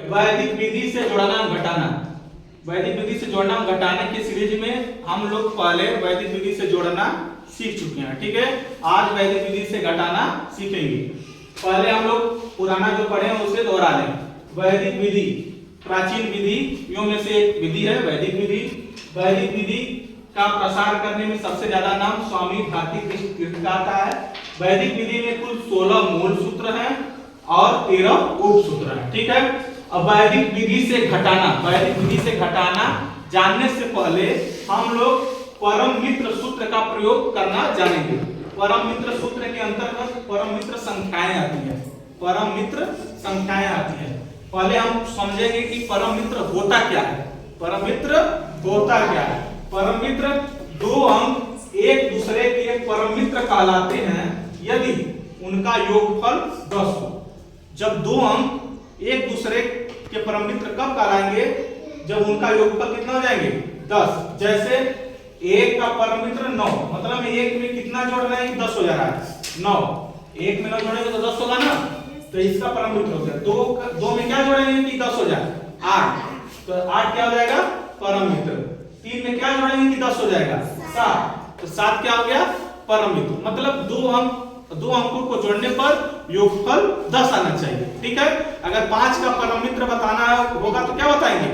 वैदिक विधि से जोड़ना घटाना। वैदिक विधि से जोड़ना घटाने की सीरीज में हम लोग पहले वैदिक विधि से जोड़ना सीख चुके हैं, ठीक है। आज वैदिक विधि से घटाना सीखेंगे। पहले हम लोग पुराना जो पढ़े हैं उसे दोहरा लें। वैदिक विधि प्राचीन विधियों में से एक विधि है वैदिक विधि। वैदिक विधि का प्रसार करने में सबसे ज्यादा नाम स्वामी भारती तीर्थंकर का है। वैदिक विधि में कुल 16 मूल सूत्र हैं और 13 उप सूत्र हैं, ठीक है। अब वैदिक विधि से घटाना, वैदिक विधि से घटाना जानने से पहले हम लोग परम मित्र सूत्र का प्रयोग करना जानेंगे। परम मित्र सूत्र के अंतर्गत परम मित्र संख्याएं आती हैं। परम मित्र संख्याएं आती हैं। पहले हम समझेंगे कि परम मित्र होता क्या है। परम मित्र होता क्या है? परम मित्र दो अंक एक दूसरे के परम मित्र कहलाते हैं यदि उनका योगफल 10 हो। जब दो अंक एक दूसरे के परम मित्र कब कहलाएंगे? जब उनका योगफल कितना हो जाएंगे? 10। जैसे एक का परम मित्र 9, मतलब एक में कितना जोड़ रहे हैं कि 10 हो जा रहा है 9। एक में 9 जोड़ेंगे तो 10 होगा ना, तो इसका परम मित्र हो गया। दो में क्या जोड़ेंगे कि 10 हो जाए? 8, तो 8 क्या हो जाएगा? परम मित्र। 3 में क्या जोड़ेंगे कि 10 हो जाएगा? 7, तो 7 क्या हो गया? परम मित्र। मतलब दो अंकों को जोड़ने पर योगफल 10 आना चाहिए, ठीक है। अगर 5 का परम मित्र बताना होगा तो क्या बताएंगे?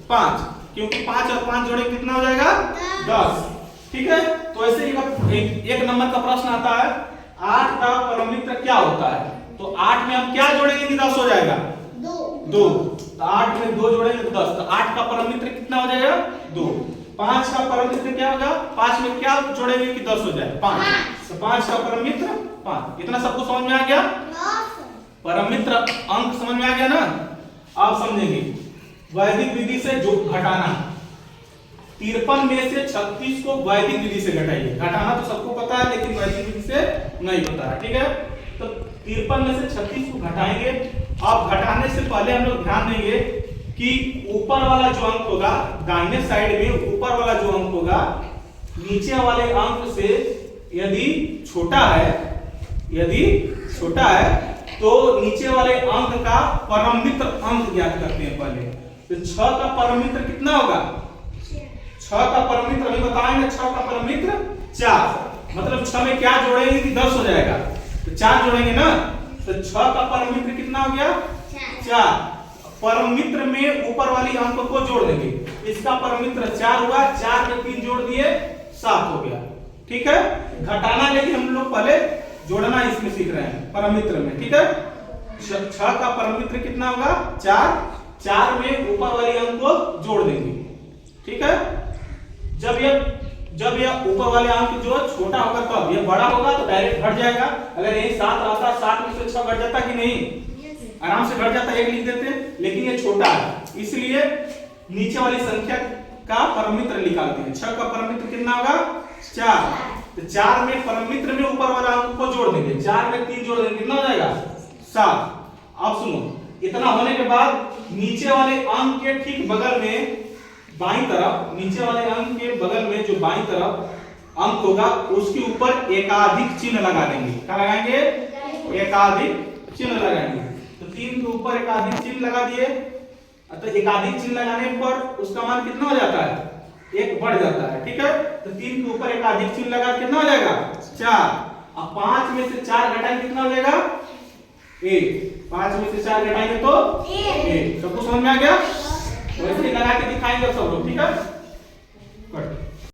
5, क्योंकि 5 और 5 जोड़े कितना हो जाएगा? 10, ठीक है। तो ऐसे एक नंबर का प्रश्न आता है 8 का परम मित्र क्या होता है? तो 8 में हम क्या जोड़ेंगे कि 10 हो जाएगा? 2। तो 8 में 2 जोड़ेंगे तो 10, तो 8 का परम मित्र कितना हो जाएगा? 2। 5 का परम मित्र क्या होगा? 5 में क्या जोड़ेंगे कि 10 हो जाए? 5। तो 5 का परम मित्र 5। इतना सबको समझ में आ गया? परम मित्र अंक समझ में आ गया ना? अब समझेंगे वैदिक विधि से जो घटाना। 53 में से 36 को वैदिक विधि से घटाइए। घटाना तो सबको पता है लेकिन वैदिक विधि से नहीं पता है, ठीक है। तो 53 में से 36 को घटाएंगे। अब घटाने से पहले हम लोग ध्यान देंगे कि ऊपर वाला जो अंक होगा दाहिने साइड में, ऊपर वाला जो अंक होगा नीचे वाले अंक से यदि छोटा है तो नीचे वाले अंक का परम मित्र अंक ज्ञात करते हैं पहले। तो 6 का परम मित्र कितना होगा? 6 का परम मित्र अभी बताएंगे। 6 का परम मित्र 4, मतलब 6 में क्या जोड़ेंगे कि 10 हो जाएगा? तो 4 जोड़ेंगे ना, तो 6 का परम मित्र कितना हो गया? 4। परम मित्र में ऊपर वाली अंक को जोड़ देंगे। इसका परम मित्र 4 हुआ, 4 में 3 जोड़ दिए 7 हो गया, ठीक है। घटाना लेकिन हम लोग पहले जोड़ना इसमें सीख रहे हैं परम मित्र में, ठीक है। 6 का परम मित्र कितना होगा? 4 में ऊपर वाली अंक को जोड़ देंगे, ठीक है। जब यह ऊपर वाले अंक जो छोटा होगा तब, यह बड़ा होगा तो डायरेक्ट घट जाएगा। अगर यही 7 रहता, 7 में से 6 घट जाता कि नहीं? आराम से घट जाता, 1 लिख देते, लेकिन ये छोटा है इसलिए नीचे वाली संख्या का परम मित्र निकालते हैं। 6 का परम मित्र कितना होगा? 4। तो 4 में परम मित्र में ऊपर वाला अंक को जोड़ देंगे। 4 में 3 जोड़ देंगे, कितना हो जाएगा? 7। अब सुनो, इतना होने के बाद नीचे वाले अंक के ठीक बगल में बाईं तरफ, नीचे वाले अंक के बगल में जो बाईं तरफ अंक होगा उसके ऊपर एकाधिक चिन्ह लगा देंगे। क्या लगाएंगे? एकाधिक चिन्ह लगाएंगे। तो 3 के ऊपर एकाधिक चिन्ह लगा दिए, तो एकाधिक चिन्ह लगाने पर उसका मान कितना हो जाता है? 1 बढ़ जाता है, ठीक है। तो 3 के ऊपर एकाधिक चिन्ह लगा कितना हो जाएगा? 4। अब 5 में से 4 घटाएंगे कितना हो जाएगा? 1। 5 में से 4 घटाएंगे तो 1। सबको समझ में आ गया? वैसे लगा के दिखाएंगे सब लोग, ठीक है।